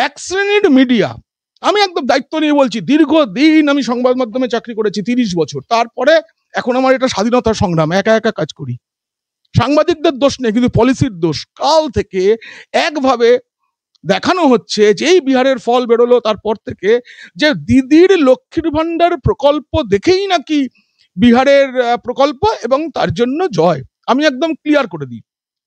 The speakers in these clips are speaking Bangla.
এক শ্রেণীর মিডিয়া, আমি একদম দায়িত্ব নিয়ে বলছি, দীর্ঘদিন আমি সংবাদ মাধ্যমে চাকরি করেছি 30 বছর, তারপরে এখন আমার এটা স্বাধীনতার সংগ্রাম, একা একা কাজ করি। সাংবাদিকদের দোষ নেই, কিন্তু পলিসির দোষ। কাল থেকে একভাবে দেখানো হচ্ছে যে এই বিহারের ফল বেরোলো তারপর থেকে, যে দিদির লক্ষ্মীর ভান্ডার প্রকল্প দেখেই নাকি বিহারের প্রকল্প এবং তার জন্য জয়। আমি একদম ক্লিয়ার করে দিই,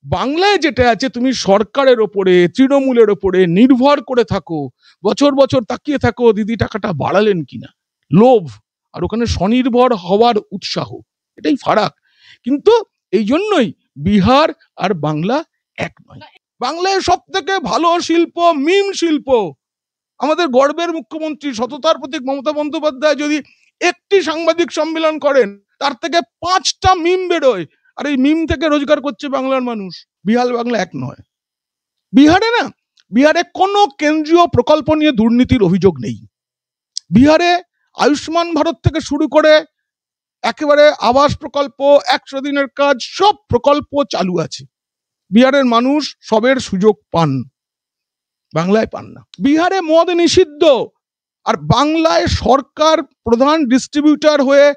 বাংলায় যেটা আছে, তুমি সরকারের ওপরে, তৃণমূলের ওপরে নির্ভর করে থাকো, বছর বছর তাকিয়ে থাকো দিদি টাকাটা বাড়ালেন কিনা, লোভ, আর ওখানে স্বনির্ভর হওয়ার উৎসাহ, এটাই ফারাক। কিন্তু এই জন্যই বিহার আর বাংলা এক নয়। বাংলায় সব থেকে ভালো শিল্প মিম শিল্প। আমাদের গর্বের মুখ্যমন্ত্রী, সততার প্রতীক মমতা বন্দ্যোপাধ্যায় যদি একটি সাংবাদিক সম্মেলন করেন, তার থেকে 5টা মিম বেরোয়, আর এই মিম থেকে রোজগার করছে বাংলার মানুষ। বিহার বাংলা এক নয়। বিহারে কোনো কেন্দ্রীয় প্রকল্প নিয়ে দুর্নীতির অভিযোগ নেই। বিহারে আয়ুষ্মান ভারত থেকে শুরু করে একেবারে আবাস প্রকল্প, 100 দিনের কাজ, সব প্রকল্প চালু আছে। বিহারের মানুষ সবের সুযোগ পান, বাংলায় পান না। বিহারে মদ নিষিদ্ধ, আর বাংলায় সরকার প্রধান ডিস্ট্রিবিউটর হয়ে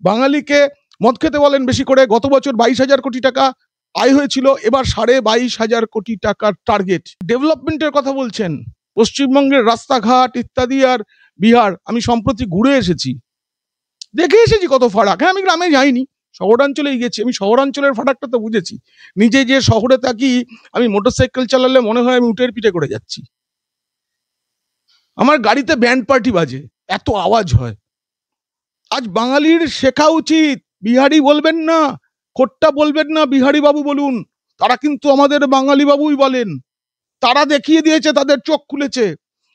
বাঙালিকে মদ খেতে বলেন বেশি করে। গত বছর 22,000 কোটি টাকা আয় হয়েছিল, এবার 22,500 কোটি টাকার টার্গেট। ডেভেলপমেন্টের কথা বলছেন, পশ্চিমবঙ্গের রাস্তাঘাট ইত্যাদি আর বিহার, আমি সম্প্রতি ঘুরে এসেছি, দেখে এসেছি কত ফারাক। হ্যাঁ, আমি গ্রামে যাইনি, শহরাঞ্চলেই গেছি, আমি শহরাঞ্চলের ফারাকটা তো বুঝেছি। নিজে যে শহরে থাকি, আমি মোটরসাইকেল চালালে মনে হয় আমি উটের পিঠে করে যাচ্ছি। আমার গাড়িতে ব্যান্ড পার্টি বাজে, এত আওয়াজ হয়। আজ বাঙালির শেখা উচিত, বিহারি বলবেন না, খোট্টা বলবেন না, বিহারি বাবু বলুন। তারা কিন্তু আমাদের বাঙালি বাবুই বলেন। তারা দেখিয়ে দিয়েছে, তাদের চোখ খুলেছে।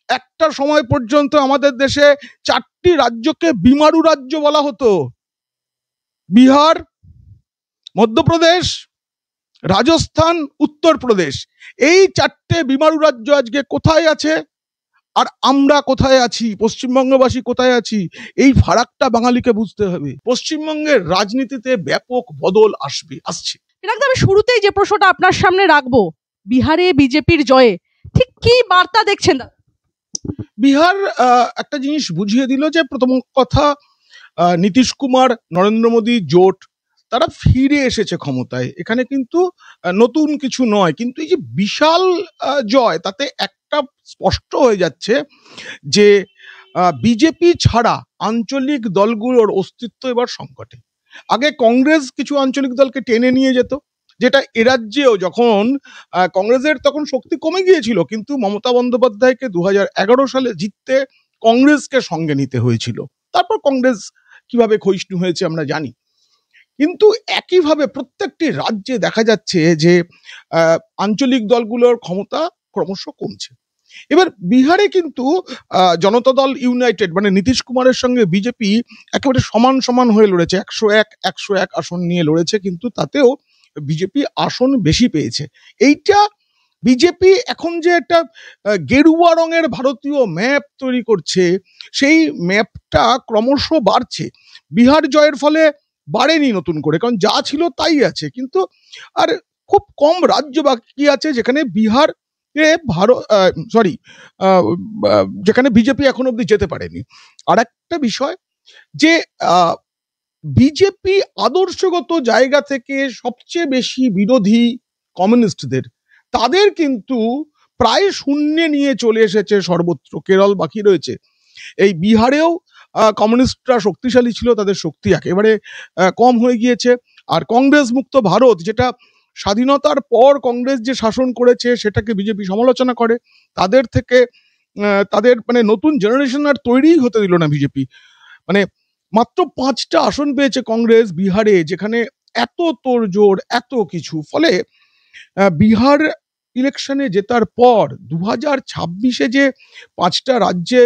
একটা সময় পর্যন্ত আমাদের দেশে 4টি রাজ্যকে বিমারু রাজ্য বলা হতো, বিহার, মধ্যপ্রদেশ, রাজস্থান, উত্তরপ্রদেশ। এই 4টে বিমারু রাজ্য আজকে কোথায় আছে, আর আমরা কোথায় আছি, পশ্চিমবঙ্গবাসী কোথায় আছি, এই ফারাকটা বাঙালিকে বুঝতে হবে। পশ্চিমবঙ্গের রাজনীতিতে ব্যাপক বদল আসছে। আমি শুরুতেই যে প্রশ্নটা আপনার সামনে রাখবো, বিহারে বিজেপির জয়ে ঠিক কি বার্তা দেখছেন? বিহার একটা জিনিস বুঝিয়ে দিল যে, প্রথম কথা, নীতিশ কুমার, নরেন্দ্র মোদী জোট, তারা ফিরে এসেছে ক্ষমতায়। এখানে কিন্তু নতুন কিছু নয়, কিন্তু এই যে বিশাল জয়, তাতে একটা স্পষ্ট হয়ে যাচ্ছে যে বিজেপি ছাড়া আঞ্চলিক দলগুলোর অস্তিত্ব এবার সংকটে। আগে কংগ্রেস কিছু আঞ্চলিক দলকে টেনে নিয়ে যেত, যেটা এ রাজ্যেও যখন কংগ্রেসের তখন শক্তি কমে গিয়েছিল, কিন্তু মমতা বন্দ্যোপাধ্যায়কে 2011 সালে জিততে কংগ্রেসকে সঙ্গে নিতে হয়েছিল। তারপর কংগ্রেস কিভাবে ক্ষয়িষ্ণু হয়েছে আমরা জানি। কিন্তু একইভাবে প্রত্যেকটি রাজ্যে দেখা যাচ্ছে যে আঞ্চলিক দলগুলোর ক্ষমতা ক্রমশ কমছে। এবার বিহারে কিন্তু জনতা দল ইউনাইটেড, মানে নীতিশ কুমারের সঙ্গে বিজেপি একেবারে সমান সমান হয়ে লড়েছে, 101 আসন নিয়ে লড়েছে, কিন্তু তাতেও বিজেপি আসন বেশি পেয়েছে। এইটা বিজেপি এখন যে একটা গেরুয়া রঙের ভারতীয় ম্যাপ তৈরি করছে, সেই ম্যাপটা ক্রমশ বাড়ছে। বিহার জয়ের ফলে বাড়েনি নতুন করে, কারণ যা ছিল তাই আছে, কিন্তু আর খুব কম রাজ্য বাকি আছে যেখানে যেখানে বিজেপি এখন অব্দি যেতে পারেনি। আর একটা বিষয় যে বিজেপি আদর্শগত জায়গা থেকে সবচেয়ে বেশি বিরোধী কমিউনিস্টদের, তাদের কিন্তু প্রায় শূন্যে নিয়ে চলে এসেছে সর্বত্র। কেরল বাকি রয়েছে, এই বিহারেও কমিউনিস্টরা শক্তিশালী ছিল, তাদের শক্তি একেবারে কম হয়ে গিয়েছে। আর কংগ্রেস মুক্ত ভারত, যেটা স্বাধীনতার পর কংগ্রেস যে শাসন করেছে, সেটাকে বিজেপি সমালোচনা করে। তাদের থেকে তাদের মানে নতুন জেনারেশন আর তৈরি হতে দিল না বিজেপি। মানে মাত্র 5টা আসন পেয়েছে কংগ্রেস বিহারে, যেখানে এত তোড়জোড়, এত কিছু। ফলে বিহার ইলেকশনে জেতার পর 2026-এ যে 5টা রাজ্যে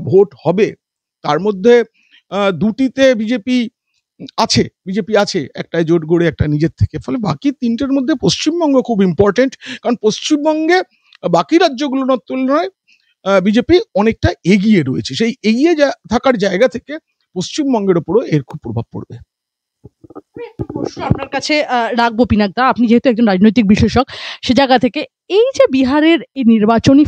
ভোট হবে, তার মধ্যে 2টিতে বিজেপি আছে, একটাই জোট গড়ে, একটা নিজের থেকে। ফলে বাকি 3টের মধ্যে পশ্চিমবঙ্গ খুব ইম্পর্টেন্ট, কারণ পশ্চিমবঙ্গে বাকি রাজ্যগুলোর তুলনায় বিজেপি অনেকটা এগিয়ে রয়েছে। সেই এগিয়ে থাকার জায়গা থেকে পশ্চিমবঙ্গের উপরও এর খুব প্রভাব পড়বে। আমি একটা প্রশ্ন আপনার কাছে রাখবো পিনাকদা, আপনি যেহেতু একজন রাজনৈতিক বিশ্লেষক, সে জায়গা থেকে এই যে বিহারের এই নির্বাচনী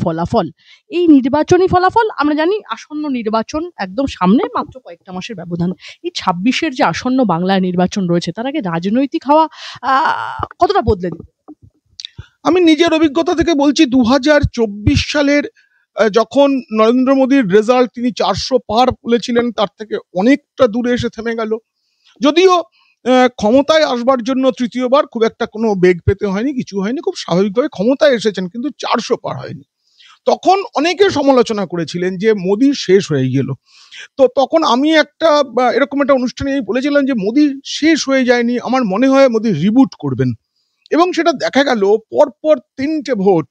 ফলাফল আমরা জানি, আসন্ন নির্বাচন একদম সামনে, মাত্র কয়েকটা মাসের ব্যবধান। এই 26-এর যে আসন্ন বাংলায় নির্বাচন রয়েছে, তার আগে রাজনৈতিক হাওয়া কতটা বদলে দিবে? আমি নিজের অভিজ্ঞতা থেকে বলছি, 2024 সালের যখন নরেন্দ্র মোদীর রেজাল্ট তিনি 400 পার বলেছিলেন, তার থেকে অনেকটা দূরে এসে থেমে গেল। যদিও ক্ষমতায় আসবার জন্য তৃতীয়বার খুব একটা কোনো বেগ পেতে হয়নি, কিছু হয়নি, খুব স্বাভাবিকভাবে ক্ষমতায় এসেছেন, কিন্তু 400 পার হয়নি। তখন অনেকে সমালোচনা করেছিলেন যে মোদী শেষ হয়ে গেল। তো তখন আমি এরকম একটা অনুষ্ঠানে বলেছিলাম যে মোদী শেষ হয়ে যায়নি, আমার মনে হয় মোদী রিবুট করবেন। এবং সেটা দেখা গেল, পরপর 3টে ভোট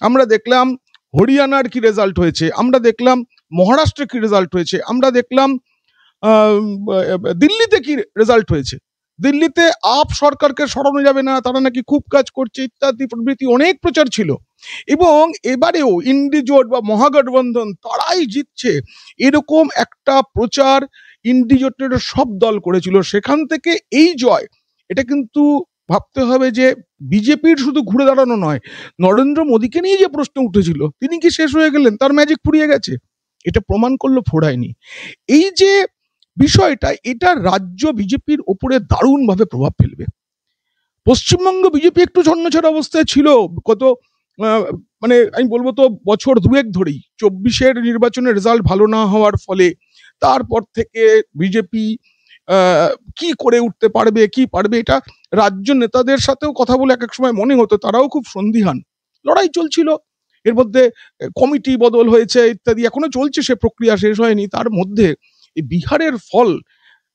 আমরা দেখলাম। হরিয়ানার কি রেজাল্ট হয়েছে আমরা দেখলাম, মহারাষ্ট্রে কি রেজাল্ট হয়েছে আমরা দেখলাম, দিল্লিতে কি রেজাল্ট হয়েছে। দিল্লিতে আপ সরকারকে সরানো যাবে না, তারা নাকি খুব কাজ করছে ইত্যাদি প্রভৃতি অনেক প্রচার ছিল। এবং এবারেও ইন্ডি জোট বা মহাগঠবন্ধন তারাই জিতছে, এরকম একটা প্রচার ইন্ডি জোটের সব দল করেছিল। সেখান থেকে এই জয়, এটা কিন্তু ভাবতে হবে যে বিজেপির শুধু ঘুরে দাঁড়ানো নয়, নরেন্দ্র মোদীকে নিয়ে যে প্রশ্ন উঠেছিল তিনি কি শেষ হয়ে গেলেন, তার ম্যাজিক ফুরিয়ে গেছে, এটা প্রমাণ করলো ফোড়ায়নি। এই যে বিষয়টা, এটা রাজ্য বিজেপির ওপরে দারুণভাবে প্রভাব ফেলবে। পশ্চিমবঙ্গ বিজেপি একটু ছন্নছাড়া অবস্থায় ছিল গত মানে আমি বলবো তো বছর দুয়েক ধরেই। 24-এর নির্বাচনের রেজাল্ট ভালো না হওয়ার ফলে তারপর থেকে বিজেপি কি করে উঠতে পারবে কি পারবে, এটা রাজ্য নেতাদের সাথেও কথা বলে এক এক সময় মনে হতো তারাও খুব সন্দিহান। লড়াই চলছিল, এর মধ্যে কমিটি বদল হয়েছে ইত্যাদি, এখনো চলছে, সে প্রক্রিয়া শেষ হয়নি। তার মধ্যে এই বিহারের ফল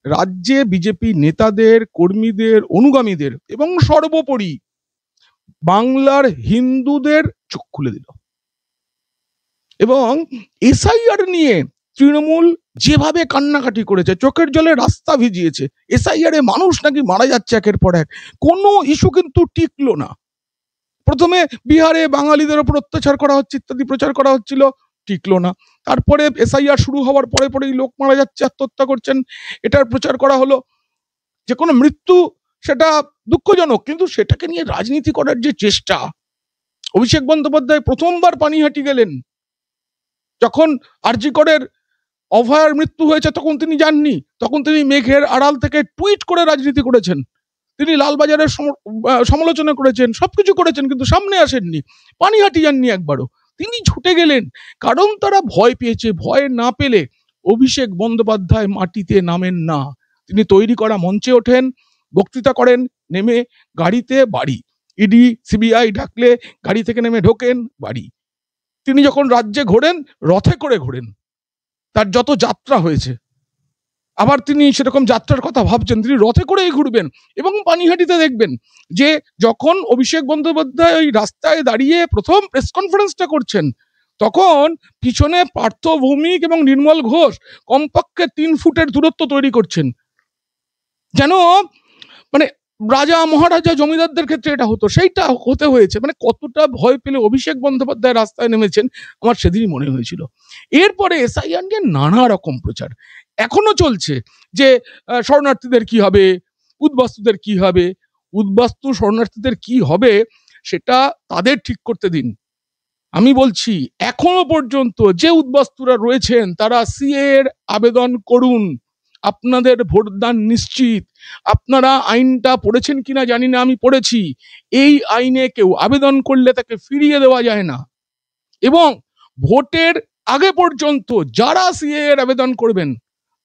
রাজ্যে বিজেপি নেতাদের, কর্মীদের, অনুগামীদের এবং সর্বোপরি বাংলার হিন্দুদের চোখ খুলে দিল। এবং এসআইআর নিয়ে তৃণমূল যেভাবে কান্নাকাটি করেছে, চোখের জলে রাস্তা ভিজিয়েছে, এসআইআর এ মানুষ নাকি মারা যাচ্ছে একের পর এক, কোনো ইস্যু কিন্তু টিকলো না। প্রথমে বিহারে বাঙালিদের উপর অত্যাচার করা হচ্ছে ইত্যাদি প্রচার করা হচ্ছিল, টিকলো না। তারপরে এসআইআর শুরু হওয়ার পরে পরেই লোক মারা যাচ্ছে, আত্মহত্যা করছেন, এটার প্রচার করা হলো। যে কোনো মৃত্যু সেটা দুঃখজনক, কিন্তু সেটাকে নিয়ে রাজনীতি করার যে চেষ্টা, অভিষেক বন্দ্যোপাধ্যায় প্রথমবার পানিহাটি গেলেন, যখন আরজি করের অভয়ার মৃত্যু হয়েছে তখন তিনি যাননি, তখন তিনি মেঘের আড়াল থেকে টুইট করে রাজনীতি করেছেন, তিনি লালবাজারের সমালোচনা করেছেন, সবকিছু করেছেন, কিন্তু সামনে আসেননি, পানিহাটি যাননি একবারও। তিনি ছুটে গেলেন, কারণ তারা ভয় পেয়েছে। ভয় না পেলে অভিষেক বন্দ্যোপাধ্যায় মাটিতে নামেন না। তিনি তৈরি করা মঞ্চে ওঠেন, বক্তৃতা করেন, নেমে গাড়িতে বাড়ি, ইডি সিবিআই ডাকলে গাড়ি থেকে নেমে ঢোকেন বাড়ি। তিনি যখন রাজ্যে ঘোরেন, রথে করে ঘোরেন, তার যত যাত্রা হয়েছে, আবার তিনি সেরকম যাত্রার কথা ভাবছেন, তিনি রথে করেই ঘুরবেন। এবং পানিহাটিতে দেখবেন যে যখন অভিষেক বন্দ্যোপাধ্যায় ওই রাস্তায় দাঁড়িয়ে প্রথম প্রেস কনফারেন্সটা করছেন, তখন পিছনে পার্থ ভৌমিক এবং নির্মল ঘোষ কমপক্ষে 3 ফুটের দূরত্ব তৈরি করছেন, যেন মানে রাজা মহারাজা জমিদারদের ক্ষেত্রে এটা হতো, সেইটা হতে হয়েছে। মানে কতটা ভয় পেলে অভিষেক বন্দ্যোপাধ্যায় রাস্তায় নেমেছেন আমার সেদিনই মনে হয়েছিল। এরপরে এসআইআর নিয়ে নানা রকম প্রচার এখনো চলছে, যে শরণার্থীদের কি হবে, উদ্বাস্তুদের কি হবে। উদ্বাস্তু শরণার্থীদের কি হবে সেটা তাদের ঠিক করতে দিন। আমি বলছি, এখনো পর্যন্ত যে উদ্বাস্তুরা রয়েছেন তারা সিএ এর আবেদন করুন, আপনাদের ভোটদান নিশ্চিত। আপনারা আইনটা পড়েছেন কিনা জানি না, আমি পড়েছি। এই আইনে কেউ আবেদন করলে তাকে ফিরিয়ে দেওয়া যায় না। এবং ভোটের আগে পর্যন্ত যারা সিএ এর আবেদন করবেন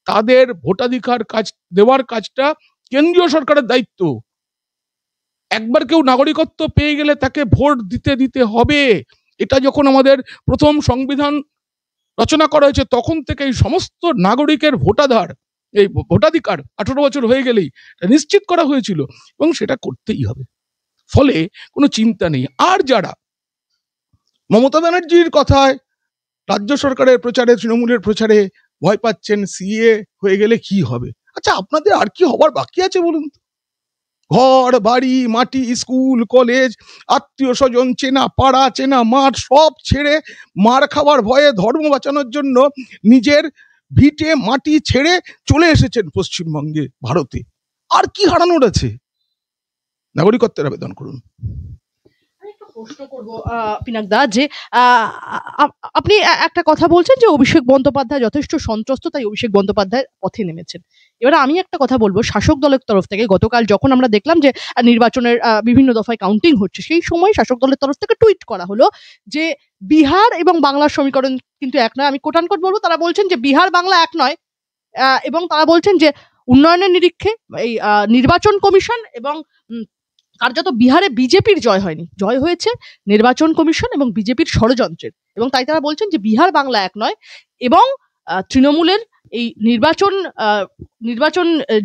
তাদের ভোটাধিকার কাজ দেওয়ার কাজটা কেন্দ্রীয় সরকারের দায়িত্ব। একবার কেউ নাগরিকত্ব পেয়ে গেলে তাকে ভোট দিতে দিতে হবে। এটা যখন আমাদের প্রথম সংবিধান রচনা করা হয়েছে তখন থেকে এই সমস্ত নাগরিকের এই ভোটাধিকার 18 বছর হয়ে গেলেই নিশ্চিত করা হয়েছিল, এবং সেটা করতেই হবে। ফলে কোনো চিন্তা নেই। আর যারা মমতা ব্যানার্জির কথায়, রাজ্য সরকারের প্রচারে, তৃণমূলের প্রচারে ভয় পাচ্ছেন সিএ হয়ে গেলে কি হবে, আচ্ছা আপনাদের আর কি হবার বাকি আছে বলুন তো? ঘর বাড়ি মাটি, স্কুল কলেজ, আত্মীয় স্বজন, চেনা পাড়া চেনা মাঠ সব ছেড়ে, মার খাওয়ার ভয়ে, ধর্ম বাঁচানোর জন্য নিজের ভিটে মাটি ছেড়ে চলে এসেছেন পশ্চিমবঙ্গে, ভারতে। আর কি হারানোর আছে? নাগরিকত্বের আবেদন করুন। প্রশ্ন করবো পিনাকদা, যে আপনি একটা কথা বলছেন যে অভিষেক বন্দ্যোপাধ্যায় যথেষ্ট সন্ত্রস্ত, তাই অভিষেক বন্দ্যোপাধ্যায় পথে নেমেছেন। এবার আমি একটা কথা বলবো, শাসক দলের তরফ থেকে গতকাল যখন আমরা দেখলাম যে নির্বাচনের বিভিন্ন দফায় কাউন্টিং হচ্ছে, সেই সময় শাসক দলের তরফ থেকে টুইট করা হলো যে বিহার এবং বাংলার সমীকরণ কিন্তু এক নয়। আমি কোটানকোট বলবো, তারা বলছেন যে বিহার বাংলা এক নয়, এবং তারা বলছেন যে উন্নয়নের নিরিখে এই নির্বাচন কমিশন এবং কার্যত বিহারে বিজেপির জয় হয়নি, জয় হয়েছে নির্বাচন কমিশন এবং বিজেপির ষড়যন্ত্রের, এবং তাই তারা বলছেন যে বিহার বাংলা এক নয়, এবং তৃণমূলের এই নির্বাচন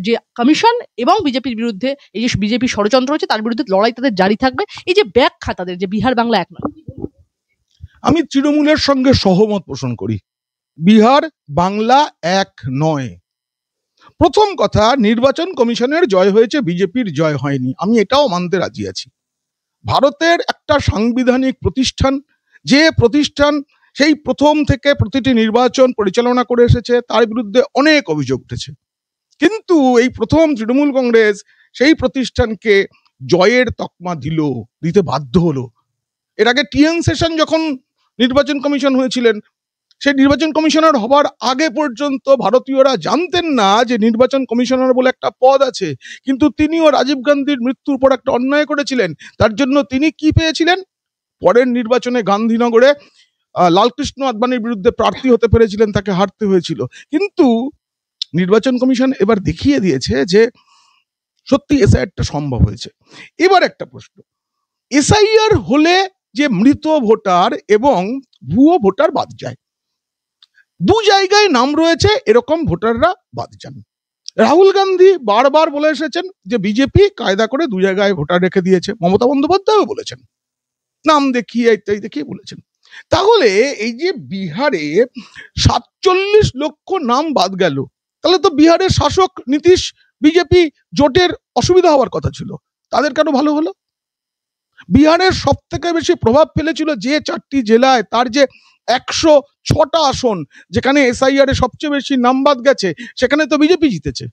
যে কমিশন এবং বিজেপির বিরুদ্ধে এই যে বিজেপি ষড়যন্ত্র হচ্ছে তার বিরুদ্ধে লড়াই তাদের জারি থাকবে। এই যে ব্যাখ্যা তাদের যে বিহার বাংলা এক নয়, আমি তৃণমূলের সঙ্গে সহমত পোষণ করি। বিহার বাংলা এক নয়। প্রথম কথা, নির্বাচন কমিশনের জয় হয়েছে, বিজেপির জয় হয়নি, আমি এটাও মানতে রাজি আছি। ভারতের একটা সাংবিধানিক প্রতিষ্ঠান, যে প্রতিষ্ঠান সেই প্রথম থেকে প্রতিটি নির্বাচন পরিচালনা করে এসেছে, তার বিরুদ্ধে অনেক অভিযোগ উঠেছে। কিন্তু এই প্রথম তৃণমূল কংগ্রেস সেই প্রতিষ্ঠানকে জয়ের তকমা দিতে বাধ্য হলো। এর আগে টিএন সেশন যখন নির্বাচন কমিশন হয়েছিলেন, সেই নির্বাচন কমিশনার হবার আগে পর্যন্ত ভারতীয়রা জানতেন না যে নির্বাচন কমিশনার বলে একটা পদ আছে। কিন্তু তিনিও রাজীব গান্ধীর মৃত্যুর পর একটা অন্যায় করেছিলেন, তার জন্য তিনি কি পেয়েছিলেন? পরের নির্বাচনে গান্ধীনগরে লালকৃষ্ণ আদবানির বিরুদ্ধে প্রার্থী হতে পেরেছিলেন, তাকে হারতে হয়েছিল। কিন্তু নির্বাচন কমিশন এবার দেখিয়ে দিয়েছে যে সত্যি এসআইআরটা সম্ভব হয়েছে। এবার একটা প্রশ্ন, এসআইআর হলে যে মৃত ভোটার এবং ভুয়ো ভোটার বাদ যায়, দু জায়গায় নাম রয়েছে, এরকম ভোটাররা বাদ যান। রাহুল গান্ধী বারবার বলে এসেছেন যে বিজেপি কায়দা করে দু জায়গায় ভোটার রেখে দিয়েছে, মমতা বন্দ্যোপাধ্যায়ও বলেছেন, নাম দেখিয়ে ইত্যাদি দেখিয়ে বলেছেন। তাহলে এই যে বিহারে 47 লক্ষ নাম বাদ গেল, তাহলে তো বিহারের শাসক নীতিশ বিজেপি জোটের অসুবিধা হওয়ার কথা ছিল, তাদের কেন ভালো হলো? বিহারের সব থেকে বেশি প্রভাব ফেলেছিল যে 4টি জেলায়, তার যে 106টা আসন যেখানে এসআইআর এর সবচেয়ে বেশি নাম বাদ গেছে, সেখানে তো বিজেপি জিতেছে।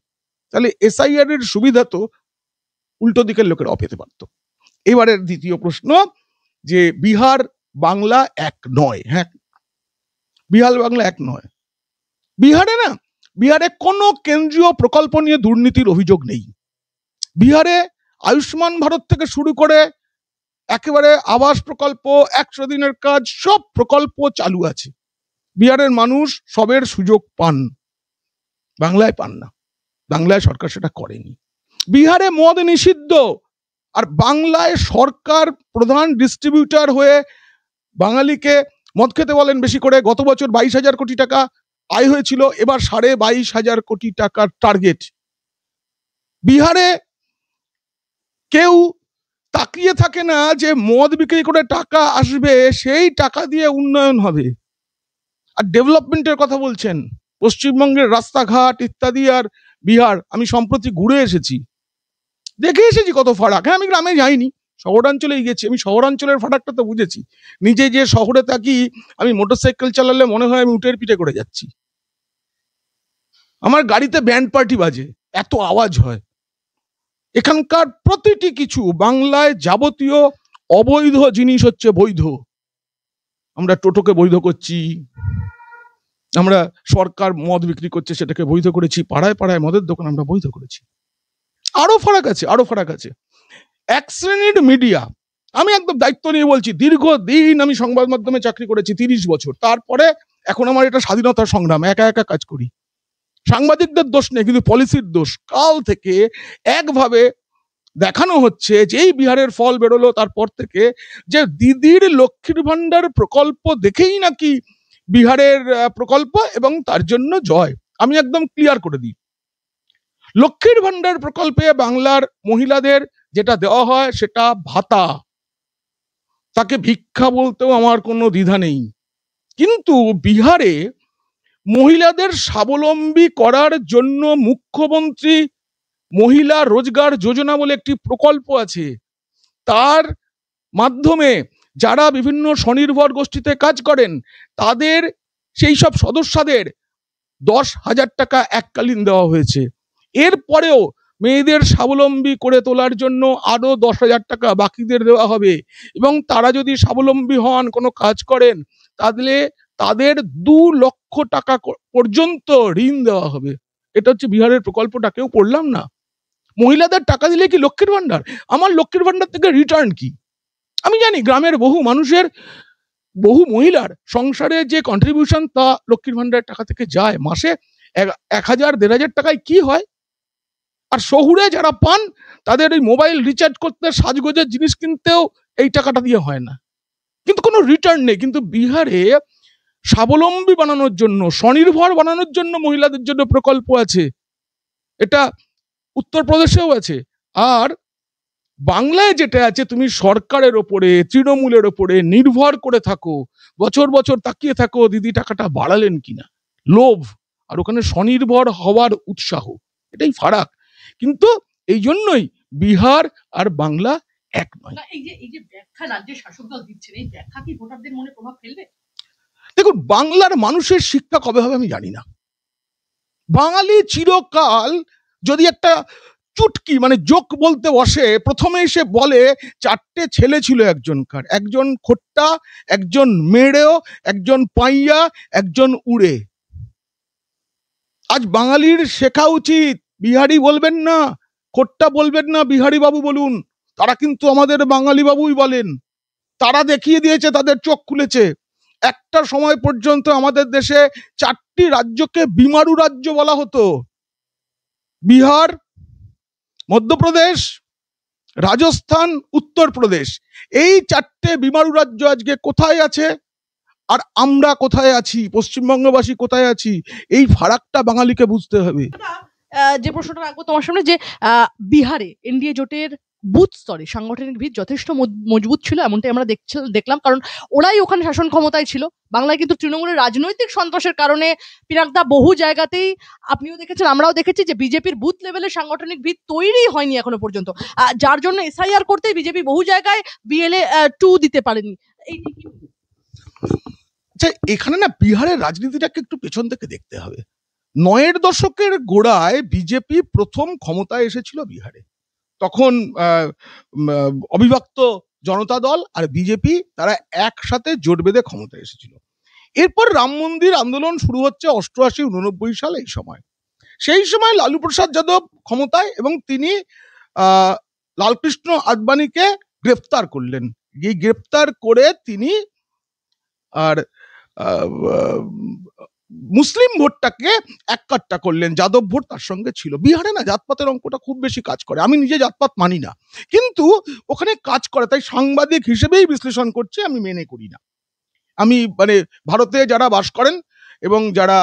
তাহলে এসআইআর এর সুবিধা তো উল্টো দিকের লোকেরা পেতে পারত। এবারের দ্বিতীয় প্রশ্ন, যে বিহার বাংলা এক নয়। হ্যাঁ, বিহার বাংলা এক নয়। বিহারে কোনো কেন্দ্রীয় প্রকল্প নিয়ে দুর্নীতির অভিযোগ নেই। বিহারে আয়ুষ্মান ভারত থেকে শুরু করে একেবারে আবাস প্রকল্প, 100 দিনের কাজ, সব প্রকল্প চালু আছে। বিহারের মানুষ সবের সুযোগ পান, বাংলায় পান না, বাংলায় সরকার সেটা করেনি। বিহারে মদ নিষিদ্ধ, আর বাংলায় সরকার প্রধান ডিস্ট্রিবিউটর হয়ে বাঙালিকে মদ খেতে বলেন বেশি করে। গত বছর 22,000 কোটি টাকা আয় হয়েছিল, এবার 22,500 কোটি টাকার টার্গেট। বিহারে কেউ তাকিয়ে থাকে না যে মদ বিক্রি করে টাকা আসবে, সেই টাকা দিয়ে উন্নয়ন হবে। আর ডেভেলপমেন্টের কথা বলছেন, পশ্চিমবঙ্গের রাস্তাঘাট ইত্যাদি আর বিহার, আমি সম্প্রতি ঘুরে এসেছি, দেখে এসেছি কত ফারাক। হ্যাঁ, আমি গ্রামে যাইনি, শহরাঞ্চলেই গেছি, আমি শহরাঞ্চলের ফারাকটা তো বুঝেছি। নিজে যে শহরে থাকি, আমি মোটরসাইকেল চালালে মনে হয় আমি উটের পিঠে করে যাচ্ছি। আমার গাড়িতে ব্যান্ড পার্টি বাজে, এত আওয়াজ হয়। এখানকার প্রতিটি কিছু, বাংলায় যাবতীয় অবৈধ জিনিস হচ্ছে বৈধ। আমরা টোটোকে বৈধ করছি, আমরা সরকার মদ বিক্রি করছে সেটাকে বৈধ করেছি, পাড়ায় পাড়ায় মদের দোকান আমরা বৈধ করেছি। আরো ফারাক আছে। এক শ্রেণীর মিডিয়া, আমি একদম দায়িত্ব নিয়ে বলছি, দীর্ঘদিন আমি সংবাদ মাধ্যমে চাকরি করেছি, 30 বছর। তারপরে এখন আমার এটা স্বাধীনতার সংগ্রাম, একা একা কাজ করি। সাংবাদিকদের দোষ নেই, কিন্তু পলিসির দোষ। কাল থেকে একভাবে দেখানো হচ্ছে, যেই বিহারের ফল বেরোলো তারপর থেকে, যে দিদির লক্ষ্মীর ভান্ডার প্রকল্প দেখেই নাকি বিহারের প্রকল্প এবং তার জন্য জয়। আমি একদম ক্লিয়ার করে দিই, লক্ষ্মীর ভান্ডার প্রকল্পে বাংলার মহিলাদের যেটা দেওয়া হয় সেটা ভাতা, তাকে ভিক্ষা বলতেও আমার কোনো দ্বিধা নেই। কিন্তু বিহারে মহিলাদের স্বাবলম্বী করার জন্য মুখ্যমন্ত্রী মহিলা রোজগার যোজনা বলে একটি প্রকল্প আছে, তার মাধ্যমে যারা বিভিন্ন স্বনির্ভর গোষ্ঠীতে কাজ করেন তাদের সেই সব সদস্যদের 10,000 টাকা এককালীন দেওয়া হয়েছে। এরপরেও মেয়েদের স্বাবলম্বী করে তোলার জন্য আরো 10,000 টাকা বাকিদের দেওয়া হবে, এবং তারা যদি স্বাবলম্বী হন, কোনো কাজ করেন, তাহলে তাদের 2 লক্ষ টাকা পর্যন্ত ঋণ দেওয়া হবে। এটা হচ্ছে বিহারের প্রকল্পটা। কেউ পড়লাম না। মহিলাদের টাকা দিলে কি লক্ষ্মীর ভান্ডার? আমার লক্ষ্মীর ভান্ডার থেকে রিটার্ন কি? আমি জানি গ্রামের বহু মানুষের, বহু মহিলার সংসারে যে কন্ট্রিবিউশন তা লক্ষ্মীর ভান্ডারের টাকা থেকে যায়। মাসে 1,000 1,500 টাকায় কি হয়? আর শহুরে যারা পান তাদের এই মোবাইল রিচার্জ করতে, সাজগোজের জিনিস কিনতেও এই টাকাটা দিয়ে হয় না, কিন্তু কোনো রিটার্ন নেই। কিন্তু বিহারে স্বাবলম্বী বানানোর জন্য, স্বনির্ভর বানানোর জন্য মহিলাদের জন্য প্রকল্প আছে। এটা উত্তরপ্রদেশেও আছে। আর বাংলায় যেটা আছে, তুমি সরকারের ওপরে, তৃণমূলের ওপরে নির্ভর করে থাকো, বছর বছর তাকিয়ে থাকো দিদি টাকাটা বাড়ালেন কিনা, লোভ। আর ওখানে স্বনির্ভর হওয়ার উৎসাহ, এটাই ফারাক। কিন্তু এই জন্যই বিহার আর বাংলা এক নয়। এই যে ব্যাখ্যা রাজ্যের শাসক দল দিচ্ছেন, এই ব্যাখ্যা কি ভোটারদের মনে প্রভাব ফেলবে? দেখুন, বাংলার মানুষের শিক্ষা কবে হবে আমি জানি না। বাঙালি চিরকাল যদি একটা চুটকি মানে জোক বলতে বসে, প্রথমে এসে বলে 4টে ছেলে ছিল একজনকার, একজন খোট্টা, একজন মেড়েও, একজন পাইয়া, একজন উড়ে। আজ বাঙালির শেখা উচিত, বিহারি বলবেন না, খোট্টা বলবেন না, বিহারি বাবু বলুন। তারা কিন্তু আমাদের বাঙালি বাবুই বলেন। তারা দেখিয়ে দিয়েছে, তাদের চোখ খুলেছে। একটা সময় পর্যন্ত আমাদের দেশে 4টি রাজ্যকে বিমারু রাজ্য বলা হতো। বিহার, মধ্যপ্রদেশ, রাজস্থান, উত্তরপ্রদেশ, এই 4টে বিমারু রাজ্য আজকে কোথায় আছে আর আমরা কোথায় আছি, পশ্চিমবঙ্গবাসী কোথায় আছি, এই ফারাকটা বাঙালিকে বুঝতে হবে। যে প্রশ্নটা রাখবো তোমার সামনে, যে বিহারে এনডিএ জোটের বুথ স্তরে সাংগঠনিক ভিত যথেষ্ট মজবুত ছিল, এমনটাই আমরা দেখলাম, কারণ ওরাই ওখানে শাসন ক্ষমতায় ছিল। বাংলায় কিন্তু তৃণমূলের রাজনৈতিক সন্ত্রাসের কারণে পিনাকদা বহু জায়গাতেই, আপনিও দেখেছেন আমরাও দেখেছি, যে বিজেপির বুথ লেভেলের সাংগঠনিক ভিত তৈরি হয়নি এখনো পর্যন্ত, যার জন্য এসআইআর করতে বিজেপি বহু জায়গায় বিএলএ 2 দিতে পারেনি। আচ্ছা, এখানে না বিহারের রাজনীতিটাকে একটু পেছন থেকে দেখতে হবে। 9-এর দশকের গোড়ায় বিজেপি প্রথম ক্ষমতায় এসেছিল বিহারে। তখন অবিভক্ত জনতা দল আর বিজেপি তারা একসাথে জোট বেঁধে ক্ষমতায় এসেছিল। এরপর রাম মন্দির আন্দোলন শুরু হচ্ছে 88-89 সালে। এই সময়, সেই সময় লালু প্রসাদ যাদব ক্ষমতায়, এবং তিনি লালকৃষ্ণ আদবানিকে গ্রেফতার করলেন। এই গ্রেফতার করে তিনি আর মুসলিম ভোটটাকে এককাট্টা করলেন, যাদব ভোট তার সঙ্গে ছিল। বিহারে না জাতপাতের অঙ্কটা খুব বেশি কাজ করে। আমি নিজে জাতপাত মানি না, কিন্তু ওখানে কাজ করে, তাই সাংবাদিক হিসেবেই বিশ্লেষণ করছি, আমি মেনে করি না। আমি মানে ভারতে যারা বাস করেন এবং যারা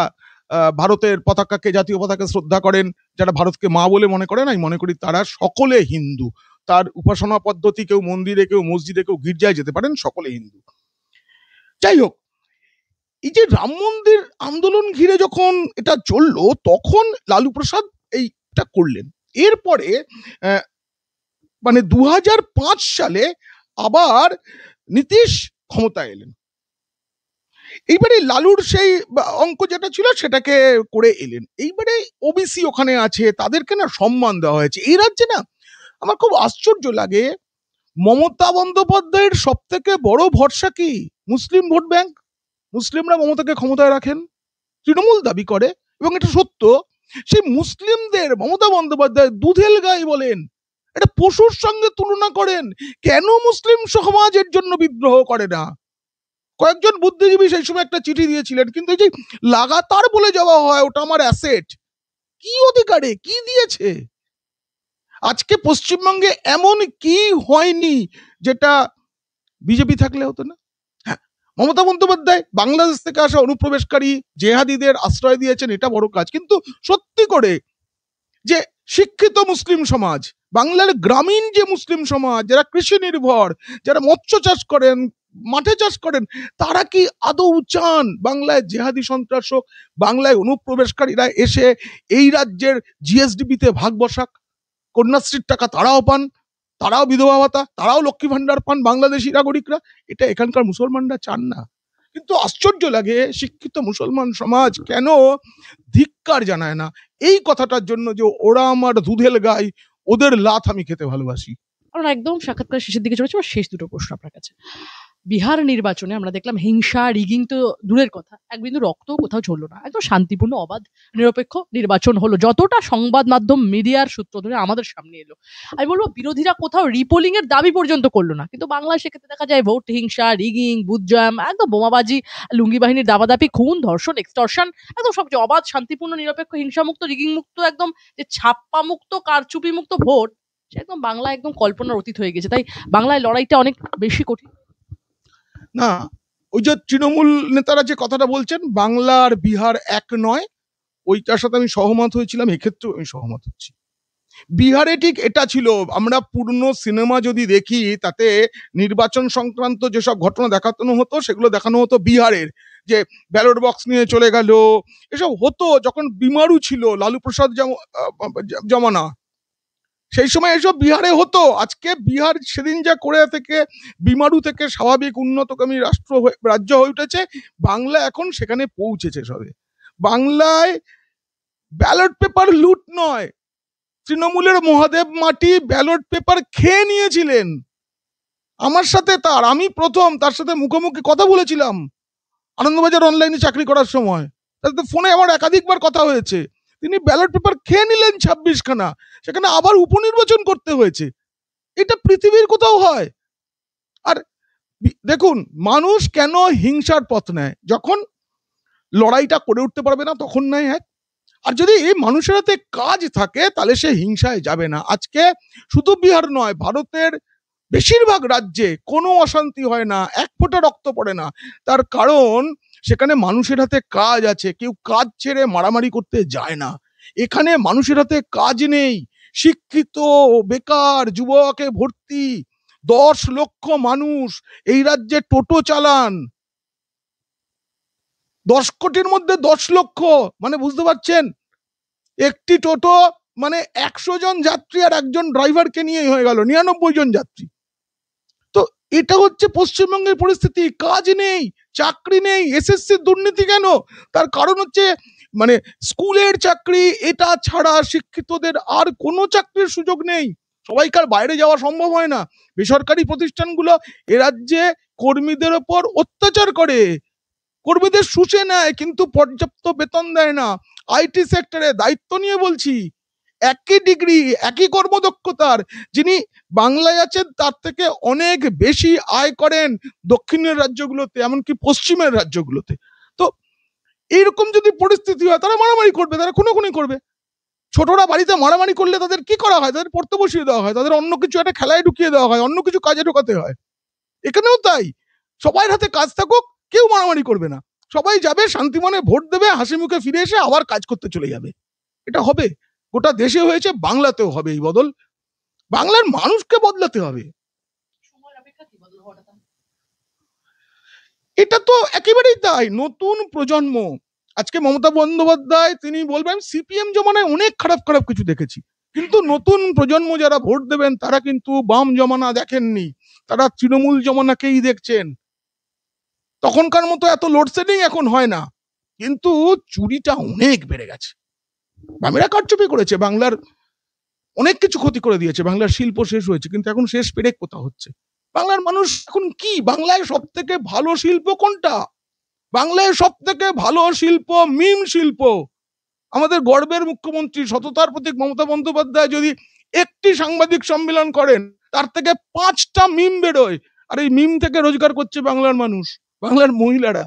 ভারতের পতাকাকে, জাতীয় পতাকা শ্রদ্ধা করেন, যারা ভারতকে মা বলে মনে করেন, আমি মনে করি তারা সকলে হিন্দু। তার উপাসনা পদ্ধতি, কেউ মন্দিরে, কেউ মসজিদে, কেউ গির্জায় যেতে পারেন, সকলে হিন্দু। যাই হোক, এই যে রাম মন্দির আন্দোলন ঘিরে যখন এটা চললো, তখন লালু প্রসাদ এইটা করলেন। এরপরে মানে 2005 সালে আবার নীতিশ ক্ষমতায় এলেন। এইবারে লালুর সেই অঙ্ক যেটা ছিল সেটাকে করে এলেন। এইবারে ওবিসি ওখানে আছে, তাদেরকে না সম্মান দেওয়া হয়েছে। এই রাজ্যে না আমার খুব আশ্চর্য লাগে, মমতা বন্দ্যোপাধ্যায়ের সব থেকে বড় ভরসা কি? মুসলিম ভোট ব্যাংক। মুসলিমরা মমতাকে ক্ষমতায় রাখেন, তৃণমূল দাবি করে, এবং এটা সত্য। সেই মুসলিমদের মমতা বন্দ্যোপাধ্যায় দুধেল গাই বলেন, এটা পশুর সঙ্গে তুলনা করেন। কেন মুসলিম সমাজের জন্য বিদ্রোহ করে না? কয়েকজন বুদ্ধিজীবী সেই সময় একটা চিঠি দিয়েছিলেন, কিন্তু এই যে লাগাতার বলে যাওয়া হয় ওটা আমার অ্যাসেট, কি অধিকারে কি দিয়েছে? আজকে পশ্চিমবঙ্গে এমন কি হয়নি যেটা বিজেপি থাকলে হতো না? হ্যাঁ, মমতা বন্দ্যোপাধ্যায় বাংলাদেশ থেকে আসা অনুপ্রবেশকারী জেহাদিদের আশ্রয় দিয়েছেন, এটা বড় কাজ। কিন্তু সত্যি করে যে শিক্ষিত মুসলিম সমাজ, বাংলার গ্রামীণ যে মুসলিম সমাজ, যারা কৃষি নির্ভর, যারা মৎস্য চাষ করেন, মাঠে চাষ করেন, তারা কি আদৌ চান বাংলায় জেহাদি সন্ত্রাস হোক, বাংলায় অনুপ্রবেশকারীরা এসে এই রাজ্যের জিএসডিপিতে ভাগ বসাক? কন্যাশ্রীর টাকা তারাও পান, তারাও বিধবা ভাতা, তারাও লক্ষ্মী ভান্ডার পান বাংলাদেশি নাগরিকরা। এটা এখানকার মুসলমানরা চান না। কিন্তু আশ্চর্য লাগে, শিক্ষিত মুসলমান সমাজ কেন ধিক্কার ধিক্কার জানায় না এই কথাটার জন্য যে ওরা আমার দুধেল গাই, ওদের লাথ আমি খেতে ভালোবাসি। আমরা একদম সাক্ষাৎকার শেষের দিকে চলেছি। আমার শেষ দুটো প্রশ্ন আপনার কাছে। বিহার নির্বাচনে আমরা দেখলাম হিংসা, রিগিং তো দূরের কথা, এক বিন্দু রক্তও কোথাও ঝরল না। একদম শান্তিপূর্ণ, অবাধ, নিরপেক্ষ নির্বাচন হলো, যতটা সংবাদ মাধ্যম মিডিয়ার সূত্র ধরে আমাদের সামনে এলো। আমি বলবো বিরোধীরা কোথাও রিপোলিং এর দাবি পর্যন্ত করলো না, কিন্তু বাংলায় সেক্ষেত্রে দেখা যায় ভোট হিংসা, রিগিং, বুথ জম, একদম বোমাবাজি, লুঙ্গি বাহিনীর দাবাদাপি, খুন, ধর্ষণ, এক্সটর্শন, একদম সবচেয়ে অবাধ, শান্তিপূর্ণ, নিরপেক্ষ, হিংসামুক্ত, রিগিং মুক্ত, একদম যে ছাপ্পা মুক্ত, কারচুপি মুক্ত ভোট, সে একদম বাংলা একদম কল্পনার অতীত হয়ে গেছে। তাই বাংলায় লড়াইটা অনেক বেশি কঠিন। না, ওই যে তৃণমূল নেতারা যে কথাটা বলছেন বাংলা আর বিহার এক নয়, ওইটার সাথে আমি সহমত হয়েছিলাম, এক্ষেত্রেও আমি সহমত হচ্ছি। বিহারে ঠিক এটা ছিল, আমরা পুরনো সিনেমা যদি দেখি তাতে নির্বাচন সংক্রান্ত যেসব ঘটনা দেখানো হতো সেগুলো দেখানো হতো বিহারের, যে ব্যালট বক্স নিয়ে চলে গেল, এসব হতো যখন বিমারু ছিল, লালু প্রসাদ জমানা, সেই সময় এসব বিহারে হতো। আজকে বিহার সেদিন যা করে থেকে বিমারু থেকে স্বাভাবিক উন্নতগামী রাজ্য হয়ে উঠেছে, বাংলা এখন সেখানে পৌঁছেছে সবে। বাংলায় ব্যালট পেপার লুট নয়, তৃণমূলের মহাদেব মাটি ব্যালট পেপার খেয়ে নিয়েছিলেন। আমার সাথে আমি প্রথম তার সাথে মুখোমুখি কথা বলেছিলাম আনন্দবাজার অনলাইনে চাকরি করার সময়, তাতে ফোনে আমার একাধিকবার কথা হয়েছে। তিনি ব্যালট পেপার খেয়ে নিলেন 26 খানা, সেখানে আবার উপনির্বাচন করতে হয়েছে। এটা পৃথিবীর কোথাও হয়? আর দেখুন, মানুষ কেন হিংসার পথ নেয়? যখন লড়াইটা করে উঠতে পারবে না তখন নয় এক, আর যদি মানুষের হাতে কাজ থাকে তাহলে সে হিংসায় যাবে না। আজকে শুধু বিহার নয়, ভারতের বেশিরভাগ রাজ্যে কোনো অশান্তি হয় না, এক ফোঁটা রক্ত পড়ে না। তার কারণ সেখানে মানুষের হাতে কাজ আছে, কেউ কাজ ছেড়ে মারামারি করতে যায় না। এখানে মানুষের হাতে কাজ নেই, শিক্ষিত বেকার যুবকে ভর্তি, 10 লক্ষ মানুষ এই রাজ্যে টোটো চালান, 10 কোটির মধ্যে 10 লক্ষ, মানে বুঝতে পারছেন, একটি টোটো মানে 100 জন যাত্রী আর একজন ড্রাইভারকে নিয়ে হয়ে গেল 99 জন যাত্রী। তো এটা হচ্ছে পশ্চিমবঙ্গের পরিস্থিতি, কাজ নেই, চাকরি নেই। এসএসসির দুর্নীতি কেন? তার কারণ হচ্ছে মানে স্কুলের চাকরি এটা ছাড়া শিক্ষিতদের আর কোনো চাকরির সুযোগ নেই, সবাইকার বাইরে যাওয়া সম্ভব হয় না। বেসরকারি প্রতিষ্ঠানগুলো এ রাজ্যে কর্মীদের ওপর অত্যাচার করে, কর্মীদের শুষে নেয়, কিন্তু পর্যাপ্ত বেতন দেয় না। আইটি সেক্টরে দায়িত্ব নিয়ে বলছি, একই ডিগ্রি একই কর্মদক্ষতার যিনি বাংলায় আছেন তার থেকে অনেক বেশি আয় করেন দক্ষিণের রাজ্যগুলোতে, এমনকি পশ্চিমের রাজ্যগুলোতে। তো এইরকম যদি পরিস্থিতি হয় তারা মারামারি করবে, তারা খুনোখুনি করবে। ছোটরা বাড়িতে মারামারি করলে তাদের কি করা হয়? তাদের পড়তে বসিয়ে দেওয়া হয়, তাদের অন্য কিছু একটা খেলায় ঢুকিয়ে দেওয়া হয়, অন্য কিছু কাজে ঢোকাতে হয়। এখানেও তাই, সবাই হাতে কাজ থাকুক, কেউ মারামারি করবে না, সবাই যাবে শান্তি মনে ভোট দেবে, হাসি মুখে ফিরে এসে আবার কাজ করতে চলে যাবে। এটা হবে, গোটা দেশে হয়েছে, বাংলাতেও হবে এই বদল। বাংলার মানুষকে বদলাতে হবে। এটা তো একেবারেই তাই, নতুন প্রজন্ম। আজকে মমতা বন্দ্যোপাধ্যায় তিনি বলবেন সিপিএম জমানায় অনেক খারাপ খারাপ কিছু দেখেছি, কিন্তু নতুন প্রজন্ম যারা ভোট দেবেন তারা কিন্তু বাম জমানা দেখেননি, তারা তৃণমূল জমানাকেই দেখছেন। তখনকার মতো এত লোডশেডিং এখন হয় না, কিন্তু চুরিটা অনেক বেড়ে গেছে। বামেরা কারচুপি করেছে, বাংলার অনেক কিছু ক্ষতি করে দিয়েছে, বাংলার শিল্প শেষ হয়েছে, কিন্তু এখন শেষ পেরেক কোথা হচ্ছে। বাংলার মানুষ এখন কি, বাংলায় সব থেকে ভালো শিল্প কোনটা? বাংলায় সব থেকে ভালো শিল্প মিম শিল্প। আমাদের গর্বের মুখ্যমন্ত্রী সততার প্রতীক মমতা বন্দ্যোপাধ্যায় যদি একটি সাংবাদিক সম্মেলন করেন তার থেকে 5টা মিম বেরোয়, আর এই মিম থেকে রোজগার করছে বাংলার মানুষ, বাংলার মহিলারা।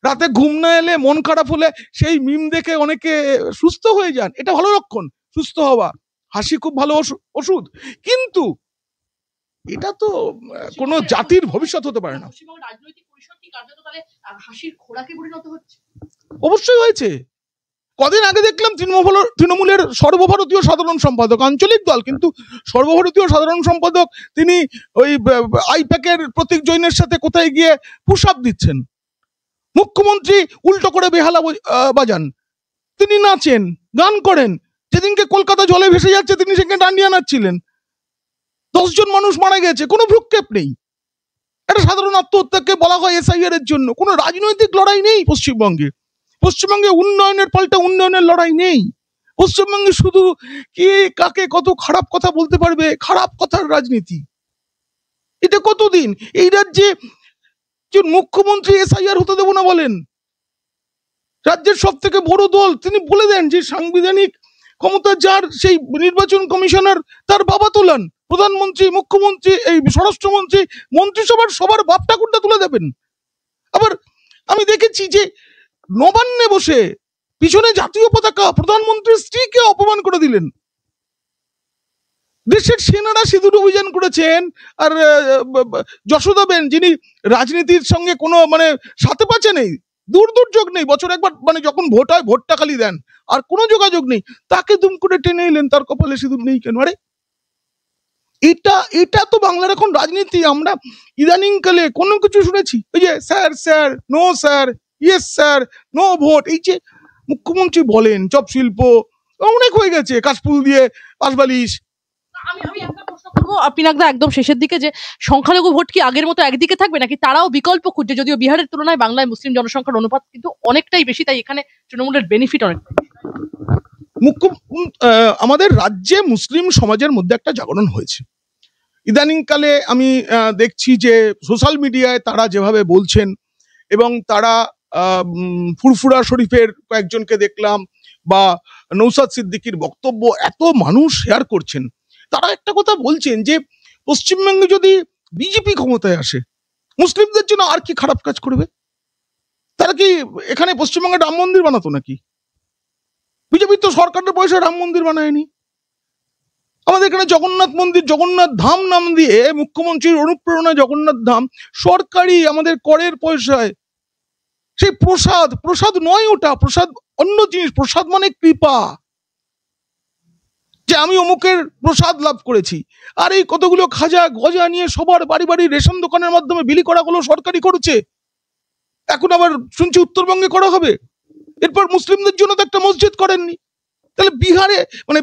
রাতে ঘুম না এলে, মন খারাপ হলে সেই মিম দেখে অনেকে সুস্থ হয়ে যান, এটা ভালো লক্ষণ। সুস্থ হওয়া, হাসি খুব ভালো ওষুধ, কিন্তু এটা তো কোনো জাতির ভবিষ্যৎ হতে পারে না। অবশ্যই হয়েছে। কদিন আগে দেখলাম তৃণমূলের সর্বভারতীয় সাধারণ সম্পাদক, আঞ্চলিক দল কিন্তু সর্বভারতীয় সাধারণ সম্পাদক, তিনি ওই আইপ্যাকের প্রতীক জৈনের সাথে কোথায় গিয়ে পুশ আপ দিচ্ছেন। মুখ্যমন্ত্রী উল্টো করে বেহালা বাজান, তিনি নাচেন, গান করেন। যেদিনকে কলকাতা জলে ভেসে যাচ্ছে তিনি সেখানে ডান্ডিয়া নাচছিলেন। 10 জন মানুষ মারা গেছে, কোনো ভ্রুক্ষেপ নেই। একটা সাধারণ আত্মহত্যাকে বলা হয় এসআইআর এর জন্য, কোনো রাজনৈতিক লড়াই নেই পশ্চিমবঙ্গে। পশ্চিমবঙ্গে উন্নয়নের পাল্টা উন্নয়নের লড়াই নেই। পশ্চিমবঙ্গে শুধু কে কাকে কত খারাপ কথা বলতে পারবে, খারাপ কথার রাজনীতি। এটা কতদিন এই রাজ্যে যে মুখ্যমন্ত্রী এসআইআর হতে দেবো না বলেন, রাজ্যের সব থেকে বড় দল তিনি বলে দেন যে সাংবিধানিক ক্ষমতা যার সেই নির্বাচন কমিশনার তার বাবা তোলান, প্রধানমন্ত্রী, মুখ্যমন্ত্রী, এই স্বরাষ্ট্রমন্ত্রী, মন্ত্রিসভার সবার বাপ ঠাকুরটা তুলে দেবেন। আবার আমি দেখেছি যে নবান্নে বসে পিছনে জাতীয় পতাকা প্রধানমন্ত্রীর স্ত্রীকে অপমান করে দিলেন। দেশের সেনারা সিঁদুর অভিযান করেছেন, আর যশোদাবেন যিনি রাজনীতির সঙ্গে কোনো মানে সাথে পাচ্ছে নেই, দুর্যোগ নেই, বছর একবার মানে যখন ভোট হয় ভোটটা খালি দেন, আর কোনো যোগাযোগ নেই, তাকে দুম করে টেনে এলেন, তার কপালে সিঁদুর নেই কেন? আরে এটা তো বাংলার এখন রাজনীতি। আমরা ইদানিং কালে কোনো কিছু শুনেছি ওই যে sir sir, no sir, yes sir, no vote, এই যে মুখ্যমন্ত্রী বলেন চপ শিল্প অনেক হয়ে গেছে, কাশফুল দিয়ে পাশবালিশ। আমি একটা প্রশ্ন করবো পিনাকদা একদম শেষের দিকে, যে সংখ্যালঘু ভোট কি আগের মতো একদিকে থাকবে, নাকি তারাও বিকল্প খুঁজছে? যদিও বিহারের তুলনায় বাংলায় মুসলিম জনসংখ্যার অনুপাত কিন্তু অনেকটাই বেশি, তাই এখানে তৃণমূলের বেনিফিট অনেক। আমাদের রাজ্যে মুসলিম সমাজের মধ্যে একটা জাগরণ হয়েছে ইদানিং কালে। আমি দেখছি যে সোশ্যাল মিডিয়ায় তারা যেভাবে বলছেন, এবং তারা ফুরফুরা শরীফের কয়েকজনকে দেখলাম, বা নৌসাদ সিদ্দিকীর বক্তব্য এত মানুষ শেয়ার করছেন, তারা একটা কথা বলছেন যে পশ্চিমবঙ্গে যদি বিজেপি ক্ষমতায় আসে মুসলিমদের জন্য আর কি খারাপ কাজ করবে? তারা কি এখানে পশ্চিমবঙ্গে রাম মন্দির বানাতো নাকি? বিজেপি তো সরকারের পয়সায় রাম মন্দির বানায়নি। আমাদের এখানে জগন্নাথ মন্দির, জগন্নাথ ধাম নাম দিয়ে মুখ্যমন্ত্রীর অনুপ্রেরণায় জগন্নাথ ধাম সরকারি আমাদের করের পয়সায়। সেই প্রসাদ নয়, ওটা প্রসাদ অন্য জিনিস। প্রসাদ মানে কৃপা, যে আমি অমুকের প্রসাদ লাভ করেছি। আর এই কতগুলো খাজা গজা নিয়ে সবার বাড়ি বাড়ি রেশন দোকানের মাধ্যমে বিলি করা হলো, সরকারি করছে। এখন আবার শুনছি উত্তরবঙ্গে করা হবে। এরপর মুসলিমদের জন্য তো একটা মসজিদ করেননি। তাহলে বিহারে মানে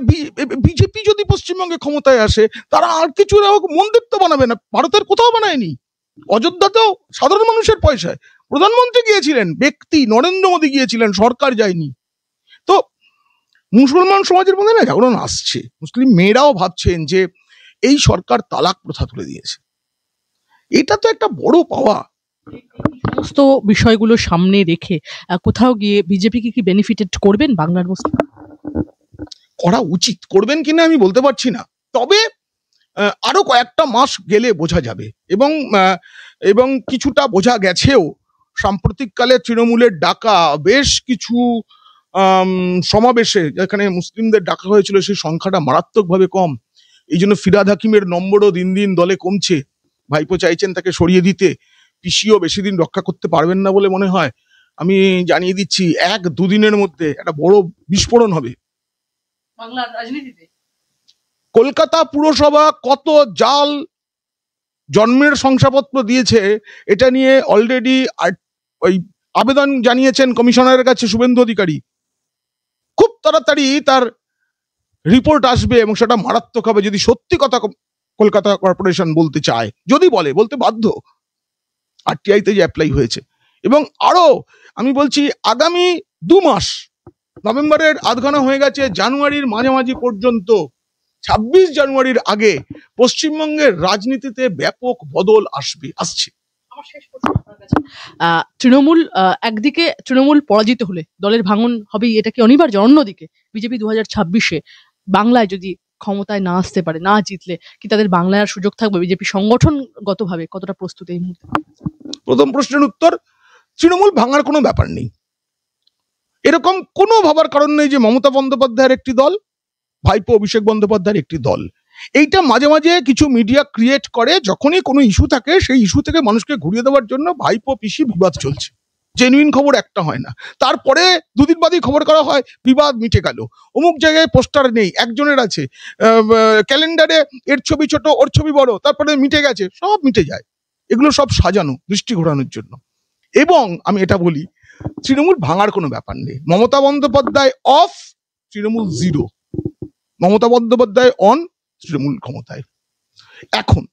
বিজেপি যদি পশ্চিমবঙ্গে ক্ষমতায় আসে, তারা আর কিছু মন্দির তো বানাবে না, ভারতের কোথাও বানায়নি। অযোধ্যাতেও সাধারণ মানুষের পয়সায় প্রধানমন্ত্রী গিয়েছিলেন, ব্যক্তি নরেন্দ্র মোদী গিয়েছিলেন, সরকার যায়নি। তো মুসলমান সমাজের মধ্যে না জাগরণ আসছে। মুসলিম মেয়েরাও ভাবছেন যে এই সরকার তালাক প্রথা তুলে দিয়েছে, এটা তো একটা বড় পাওয়া। সমস্ত বিষয়গুলো সামনে রেখে কোথাও গিয়ে বিজেপি কি বেনিফিটেড করবেন বাংলার মুসলিম? করা উচিত, করবেন কিনা আমি বলতে পারছি না, তবে আরো কয়েকটা মাস গেলে বোঝা যাবে। এবং কিছুটা বোঝা গেছেও। সাম্প্রতিককালে তৃণমূলের ডাকা বেশ কিছু সমাবেশে যেখানে মুসলিমদের ডাকা হয়েছিল, সেই সংখ্যাটা মারাত্মকভাবে কম। এই জন্য ফিরহাদ হাকিমের নম্বরও দিন দিন দলে কমছে। ভাইপো চাইছেন তাকে সরিয়ে দিতে, পিসিও বেশি দিন রক্ষা করতে পারবেন না বলে মনে হয়। আমি জানিয়ে দিচ্ছি, 1-2 দিনের মধ্যে একটা বড় বিস্ফোরণ হবে বাংলার রাজনীতিতে। কলকাতা পুরসভা কত জাল জন্মের শংসাপত্র দিয়েছে, এটা নিয়ে অলরেডি ওই আবেদন জানিয়েছেন কমিশনারের কাছে শুভেন্দু অধিকারী। খুব তাড়াতাড়ি তার রিপোর্ট আসবে, এবং সেটা মারাত্মক হবে যদি সত্যি কথা কলকাতা কর্পোরেশন বলতে চায়। যদি বলতে বাধ্য, আরটিআইতে যে অ্যাপ্লাই হয়েছে। এবং আরো আমি বলছি, আগামী 2 মাস, নভেম্বরের আধখানা হয়ে গেছে, জানুয়ারির মাঝামাঝি পর্যন্ত, 26 জানুয়ারির আগে পশ্চিমবঙ্গের রাজনীতিতে ব্যাপক বদল আসছে। তৃণমূল একদিকে তৃণমূল পরাজিত হলে দলের ভাঙন হবেই, এটা কি অনিবার্য? অন্যদিকে বিজেপি 2026-এ বাংলায় যদি ক্ষমতায় না আসতে পারে, না জিতলে, কি তাদের বাংলায় আর সুযোগ থাকবে? বিজেপি সংগঠনগতভাবে কতটা প্রস্তুত এই মুহূর্তে? প্রথম প্রশ্নের উত্তর, তৃণমূল ভাঙার কোনো ব্যাপার নেই। এরকম কোনো ভাবার কারণ নেই যে মমতা বন্দ্যোপাধ্যায়ের একটি দল, ভাইপো অভিষেক বন্দ্যোপাধ্যায়ের একটি দল। এইটা মাঝে মাঝে কিছু মিডিয়া ক্রিয়েট করে, যখনই কোনো ইস্যু থাকে সেই ইস্যু থেকে মানুষকে ঘুরিয়ে দেওয়ার জন্য ভাইপো পিসি বিবাদ চলছে। জেনুইন খবর একটা হয় না, তারপরে 2 দিন বাদেই খবর করা হয় বিবাদ মিটে গেল, অমুক জায়গায় পোস্টার নেই, একজনের আছে, ক্যালেন্ডারে এর ছবি ছোট ওর ছবি বড়, তারপরে মিটে গেছে। সব মিটে যায়, এগুলো সব সাজানো, দৃষ্টি ঘোরানোর জন্য। এবং আমি এটা বলি, তৃণমূল ভাঙার কোনো ব্যাপার নেই। মমতা বন্দ্যোপাধ্যায় অফ, তৃণমূল 0। মমতা বন্দ্যোপাধ্যায় অন, তৃণমূল ক্ষমতায়। এখন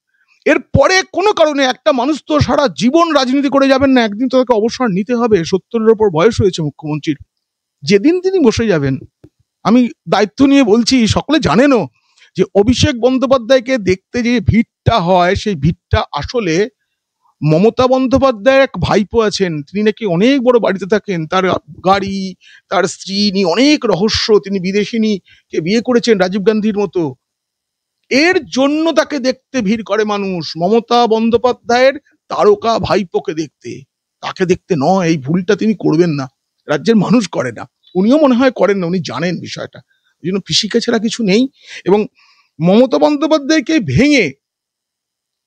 এরপরে কোনো কারণে একটা মানুষ তো সারা জীবন রাজনীতি করে যাবেন না, একদিন তো তাকে অবসর নিতে হবে। 70-এর ওপর বয়স হয়েছে মুখ্যমন্ত্রীর। যেদিন তিনি বসে যাবেন, আমি দায়িত্ব নিয়ে বলছি, সকলে জানেনও যে অভিষেক বন্দ্যোপাধ্যায়কে দেখতে যে ভিড়টা হয়, সেই ভিড়টা আসলে মমতা বন্দ্যোপাধ্যায়ের এক ভাইপো আছেন, তিনি নাকি অনেক বড় বাড়িতে থাকেন, তার গাড়ি, তার স্ত্রী নিয়ে অনেক রহস্য, তিনি বিদেশিনীকে বিয়ে করেছেন রাজীব গান্ধীর মতো। এর জন্য তাকে দেখতে ভিড় করে মানুষ, মমতা বন্দ্যোপাধ্যায়ের তারকা ভাইপোকে দেখতে, তাকে দেখতে নয়। এই ভুলটা তিনি করবেন না, রাজ্যের মানুষ করে না, উনিও মনে হয় করেন না, উনি জানেন বিষয়টা। ওই জন্য পিসিকে ছাড়া কিছু নেই। এবং মমতা বন্দ্যোপাধ্যায়কে ভেঙে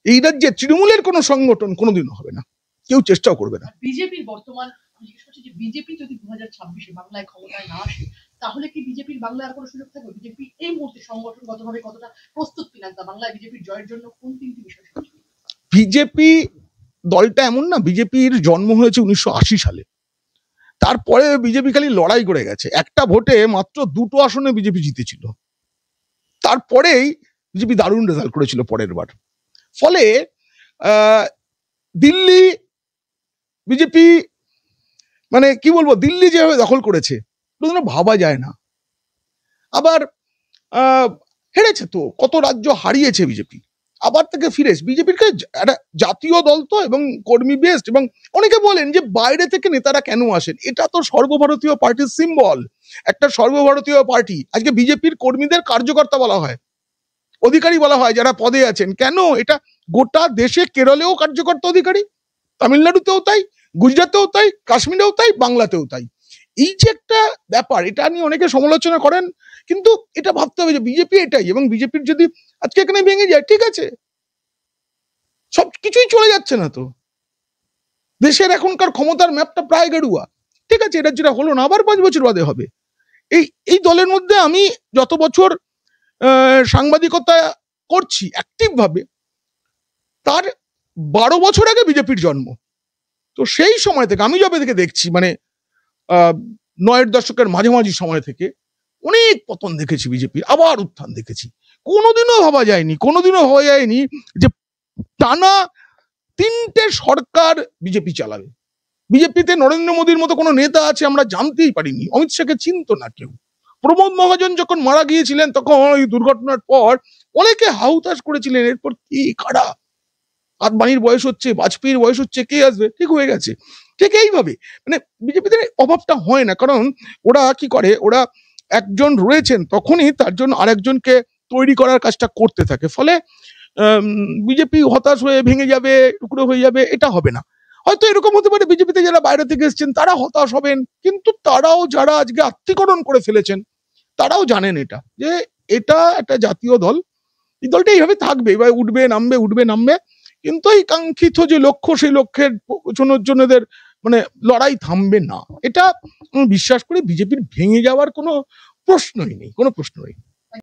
এই রাজ্যে তৃণমূলের কোনো সংগঠন কোনোদিনও হবে না, কেউ চেষ্টাও করবে না। বিজেপির বর্তমান জিজ্ঞেস করছি যে বিজেপি যদি 2026-এ বাংলায় ক্ষমতায় না আসে, তাহলে কি বিজেপির বাংলায় আর কোনো সুযোগ থাকবে? বিজেপি এই মুহূর্তে সংগঠনগতভাবে কতটা প্রস্তুত পিনাকদা বাংলায় বিজেপির জয়ের জন্য? কোন তিনটি বিষয়? বিজেপি দলটা এমন না, বিজেপির জন্ম হয়েছে 1980 সালে, তারপরে বিজেপি খালি লড়াই করে গেছে। একটা ভোটে মাত্র 2টো আসনে বিজেপি জিতেছিল, তারপরেই বিজেপি দারুণ রেজাল্ট করেছিল পরের বার। ফলে দিল্লি বিজেপি, মানে কি বলবো, দিল্লি যেভাবে দখল করেছে ভাবা যায় না। আবার হেরেছে তো, কত রাজ্য হারিয়েছে বিজেপি, আবার থেকে ফিরে বিজেপির একটা জাতীয় দল তো, এবং কর্মী বেসড। এবং অনেকে বলেন যে বাইরে থেকে নেতারা কেন আসেন, এটা তো সর্বভারতীয় পার্টির সিম্বল, একটা সর্বভারতীয় পার্টি। আজকে বিজেপির কর্মীদের কার্যকর্তা বলা হয়, অধিকারী বলা হয় যারা পদে আছেন। কেন? এটা গোটা দেশে, কেরলেও কার্যকর্তা অধিকারী, তামিলনাড়ুতেও তাই, গুজরাটেও তাই, কাশ্মীরেও তাই, বাংলাতেও তাই। এই যে একটা ব্যাপার, এটা নিয়ে অনেকে সমালোচনা করেন, কিন্তু এটা ভাবতে হবে যে বিজেপি এটাই। এবং বিজেপির যদি আজকে এখানে ভেঙে যায়, ঠিক আছে, সব কিছুই চলে যাচ্ছে না তো, দেশের এখনকার ক্ষমতার ম্যাপটা প্রায় গেরুয়া, ঠিক আছে, এটা যেটা হলো না, আবার 5 বছর বাদে হবে। এই দলের মধ্যে আমি যত বছর সাংবাদিকতা করছি অ্যাক্টিভ ভাবে, তার 12 বছর আগে বিজেপির জন্ম। তো সেই সময় থেকে আমি যবে থেকে দেখছি, মানে 9-এর দশকের মাঝামাঝি সময় থেকে অনেক পতন দেখেছি বিজেপির, আবার উত্থান দেখেছি। কোনোদিনও ভাবা যায়নি যে টানা 3টে সরকার বিজেপি চালাবে। বিজেপিতে নরেন্দ্র মোদীর মতো কোনো নেতা আছে আমরা জানতেই পারিনি, অমিত শাহকে চিনতো না কেউ। প্রমোদ মহাজন যখন মারা গিয়েছিলেন, তখন ওই দুর্ঘটনার পর অনেকে হাউতাশ করেছিলেন, এরপর কি কারা, আদবানির বয়স হচ্ছে, বাজপেয়ীর বয়স হচ্ছে, কে আসবে, ঠিক হয়ে গেছে। ঠিক এইভাবে মানে বিজেপিতে অভাবটা হয় না, কারণ ওরা কি করে, ওরা একজন রয়েছেন তখনই তার জন্য আরেকজনকে তৈরি করার কাজটা করতে থাকে। ফলে বিজেপি হতাশ হয়ে ভেঙে যাবে, টুকরো হয়ে যাবে, এটা হবে না। হয়তো এরকম হতে পারে বিজেপিতে যারা বাইরে থেকে এসেছেন তারা হতাশ হবেন, কিন্তু তারাও যারা আজকে আত্মীকরণ করে ফেলেছেন তারাও জানেন এটা, যে এটা একটা জাতীয় দল, এই দলটা এইভাবে থাকবে, এবার উঠবে নামবে, কিন্তু এই কাঙ্ক্ষিত যে লক্ষ্য, সেই লক্ষ্যের জন্য এদের মানে লড়াই থামবে না। এটা বিশ্বাস করি, বিজেপির ভেঙে যাওয়ার কোনো প্রশ্নই নেই।